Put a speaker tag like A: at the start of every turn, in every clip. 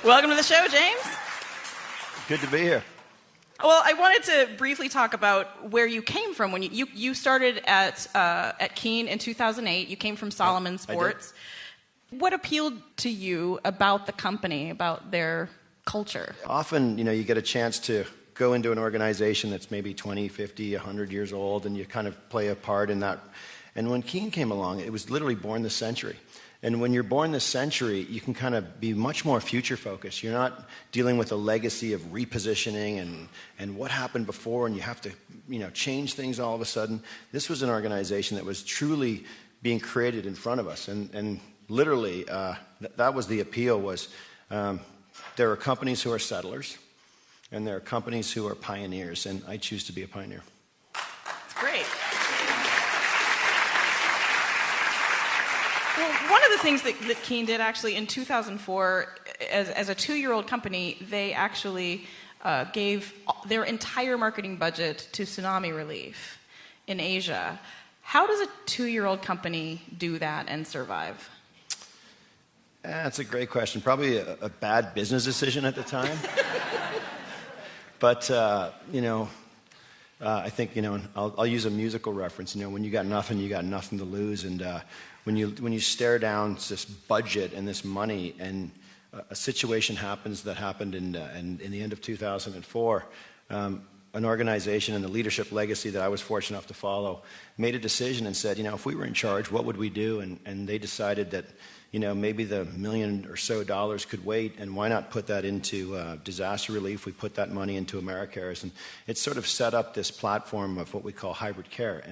A: Welcome to the show, James.
B: Good to be here.
A: Well, I wanted to briefly talk about where you came from. When you started at Keen in 2008, you came from Solomon Sports. What appealed to you about the company, about their culture?
B: Often, you get a chance to go into an organization that's maybe 20, 50, 100 years old, and you kind of play a part in that. And when Keen came along, it was literally born this century. And when you're born this century, you can kind of be much more future-focused. You're not dealing with a legacy of repositioning and what happened before, and you have to, change things all of a sudden. This was an organization that was truly being created in front of us. And literally, that was the appeal, was there are companies who are settlers, and there are companies who are pioneers, and I choose to be a pioneer.
A: That's great. Well, one of the things that Keen did actually in 2004, as a 2-year-old company, they actually gave their entire marketing budget to tsunami relief in Asia. How does a 2-year-old company do that and survive?
B: That's a great question. Probably a bad business decision at the time. But, I think, I'll use a musical reference. When you got nothing to lose. And when you stare down this budget and this money, and a situation happens that happened in the end of 2004, an organization and the leadership legacy that I was fortunate enough to follow made a decision and said, if we were in charge, what would we do? And they decided that, maybe the $1 million or so could wait, and why not put that into disaster relief? We put that money into AmeriCares, and it sort of set up this platform of what we call hybrid care.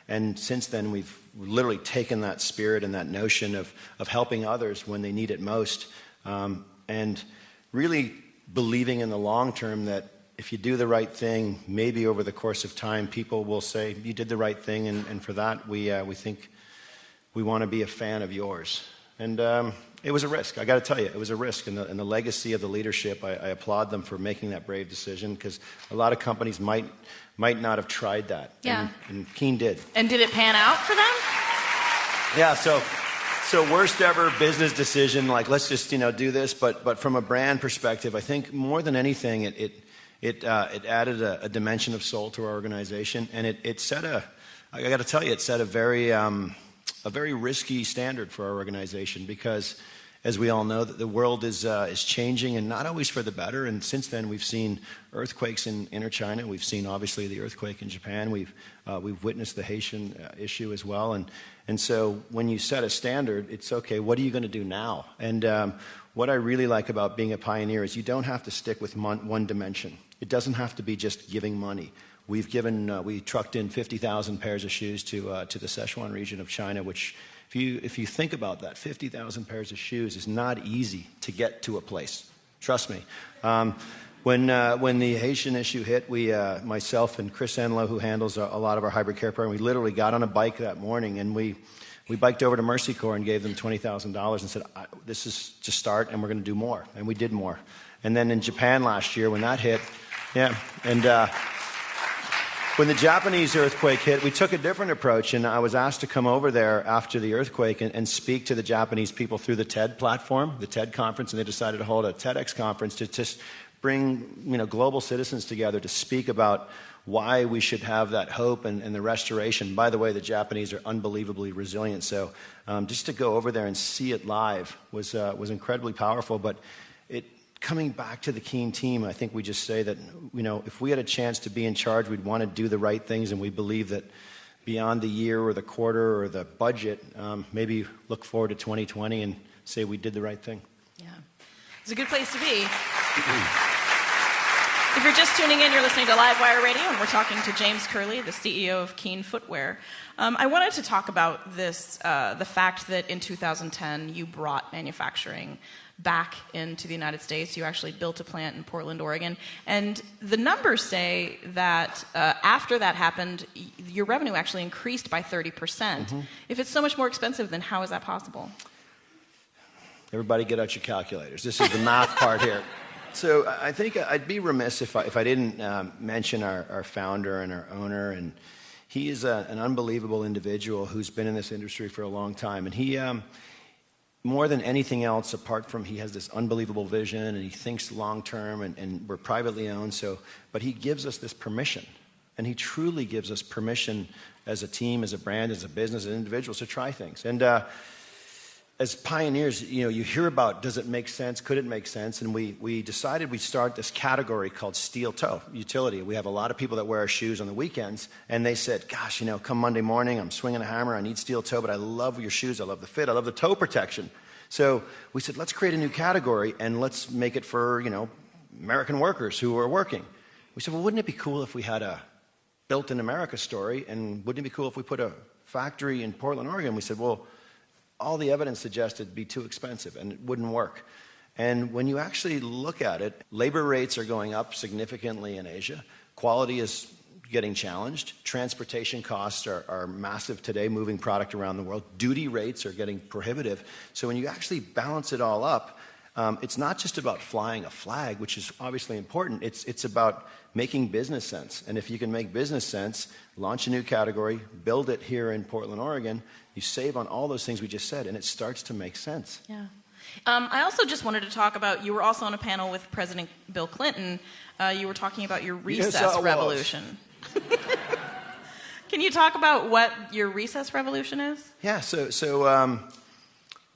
B: And since then, we've literally taken that spirit and that notion of helping others when they need it most, and really believing in the long term that if you do the right thing, maybe over the course of time, people will say, you did the right thing, and for that, we think we want to be a fan of yours. And it was a risk. I got to tell you, it was a risk. And the legacy of the leadership, I applaud them for making that brave decision, because a lot of companies might not have tried that.
A: Yeah.
B: And Keen did.
A: And did it pan out for them?
B: Yeah. So worst ever business decision, like let's just do this. But from a brand perspective, I think more than anything, it added a dimension of soul to our organization, and it set I got to tell you, it set a very risky standard for our organization, because, as we all know, that the world is changing, and not always for the better. And since then, we've seen earthquakes in inner China. We've seen, obviously, the earthquake in Japan. We've witnessed the Haitian issue as well. And so when you set a standard, it's okay, what are you going to do now? And what I really like about being a pioneer is you don't have to stick with one dimension. It doesn't have to be just giving money. We trucked in 50,000 pairs of shoes to the Sichuan region of China, which, if you think about that, 50,000 pairs of shoes is not easy to get to a place. Trust me. When the Haitian issue hit, myself and Chris Enlow, who handles a lot of our hybrid care program, we literally got on a bike that morning, and we biked over to Mercy Corps and gave them $20,000 and said, this is to start, and we're going to do more. And we did more. And then in Japan last year, when that hit, when the Japanese earthquake hit, we took a different approach, and I was asked to come over there after the earthquake and speak to the Japanese people through the TED platform, the TED conference, and they decided to hold a TEDx conference to just bring global citizens together to speak about why we should have that hope and the restoration. By the way, the Japanese are unbelievably resilient, so just to go over there and see it live was incredibly powerful. But coming back to the Keen team, I think we just say that, if we had a chance to be in charge, we'd want to do the right things, and we believe that beyond the year or the quarter or the budget, maybe look forward to 2020 and say we did the right thing.
A: Yeah. It's a good place to be. If you're just tuning in, you're listening to Livewire Radio, and we're talking to James Curleigh, the CEO of Keen Footwear. I wanted to talk about this, the fact that in 2010 you brought manufacturing back into the United States. You actually built a plant in Portland, Oregon. And the numbers say that after that happened, your revenue actually increased by 30%. Mm-hmm. If it's so much more expensive, then how is that possible?
B: Everybody get out your calculators. This is the math part here. So I think I'd be remiss if I didn't mention our founder and our owner. And he is an unbelievable individual who's been in this industry for a long time. And more than anything else, apart from he has this unbelievable vision and he thinks long term, and we're privately owned, but he gives us this permission. And he truly gives us permission as a team, as a brand, as a business, as individuals to try things. And as pioneers, you hear about, does it make sense? Could it make sense? And we decided we'd start this category called steel toe utility. We have a lot of people that wear our shoes on the weekends, and they said, gosh, come Monday morning, I'm swinging a hammer, I need steel toe, but I love your shoes, I love the fit, I love the toe protection. So we said, let's create a new category, and let's make it for, American workers who are working. We said, well, wouldn't it be cool if we had a Built in America story, and wouldn't it be cool if we put a factory in Portland, Oregon? We said, well, all the evidence suggested it'd be too expensive and it wouldn't work. And when you actually look at it, labor rates are going up significantly in Asia. Quality is getting challenged. Transportation costs are massive today, moving product around the world. Duty rates are getting prohibitive. So when you actually balance it all up, it's not just about flying a flag, which is obviously important. It's about making business sense. And if you can make business sense, launch a new category, build it here in Portland, Oregon, you save on all those things we just said, and it starts to make sense.
A: Yeah. I also just wanted to talk about, you were also on a panel with President Bill Clinton. You were talking about your recess revolution. Can you talk about what your recess revolution is?
B: Yeah,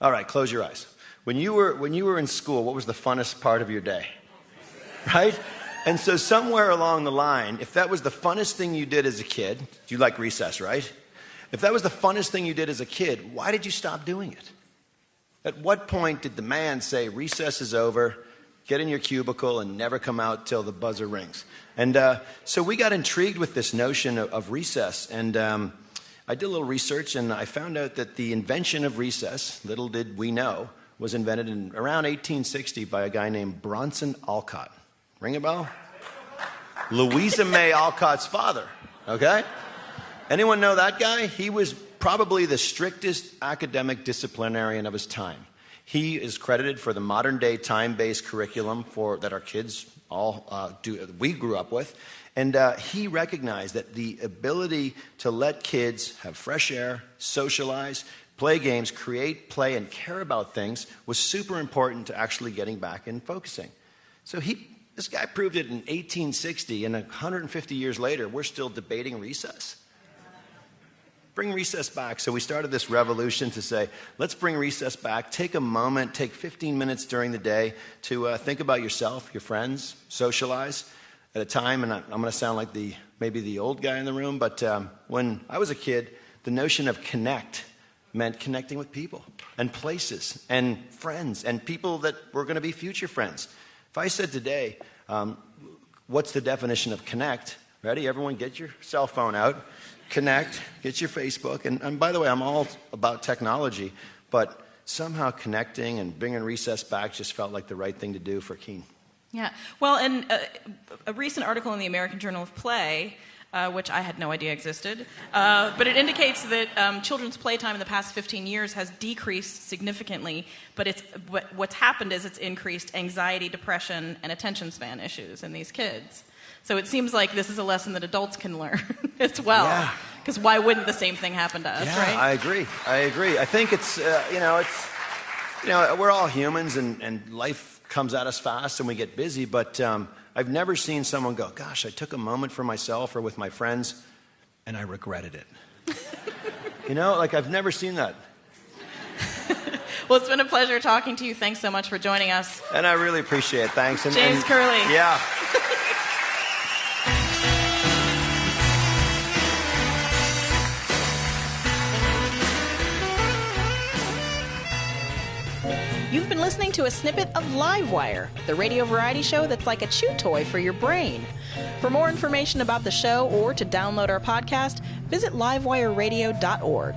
B: all right, close your eyes. When you were in school, what was the funnest part of your day? Right? And so somewhere along the line, if that was the funnest thing you did as a kid, you like recess, right? If that was the funnest thing you did as a kid, why did you stop doing it? At what point did the man say, recess is over, get in your cubicle and never come out till the buzzer rings? And so we got intrigued with this notion of recess, and I did a little research, and I found out that the invention of recess, little did we know, was invented in around 1860 by a guy named Bronson Alcott. Ring a bell? Louisa May Alcott's father, okay? Anyone know that guy? He was probably the strictest academic disciplinarian of his time. He is credited for the modern-day time-based curriculum that our kids all we grew up with. And he recognized that the ability to let kids have fresh air, socialize, play games, create, play, and care about things was super important to actually getting back and focusing. So this guy proved it in 1860, and 150 years later, we're still debating recess. Bring recess back. So we started this revolution to say, let's bring recess back. Take a moment, take 15 minutes during the day to think about yourself, your friends, socialize at a time. And I'm going to sound like maybe the old guy in the room, but when I was a kid, the notion of connect meant connecting with people and places and friends and people that were going to be future friends. If I said today, what's the definition of connect? Ready? Everyone get your cell phone out. Connect, get your Facebook, and by the way, I'm all about technology, but somehow connecting and bringing recess back just felt like the right thing to do for Keene.
A: Yeah, well, and a recent article in the American Journal of Play, which I had no idea existed, but it indicates that children's playtime in the past 15 years has decreased significantly, but what's happened is it's increased anxiety, depression, and attention span issues in these kids. So it seems like this is a lesson that adults can learn as well. Because why wouldn't the same thing happen to us, right?
B: I agree. I think it's we're all humans, and life comes at us fast, and we get busy. But I've never seen someone go, "Gosh, I took a moment for myself or with my friends, and I regretted it." I've never seen that.
A: Well, it's been a pleasure talking to you. Thanks so much for joining us.
B: And I really appreciate it. Thanks.
A: James Curleigh.
B: Yeah.
A: You've been listening to a snippet of Livewire, the radio variety show that's like a chew toy for your brain. For more information about the show or to download our podcast, visit livewireradio.org.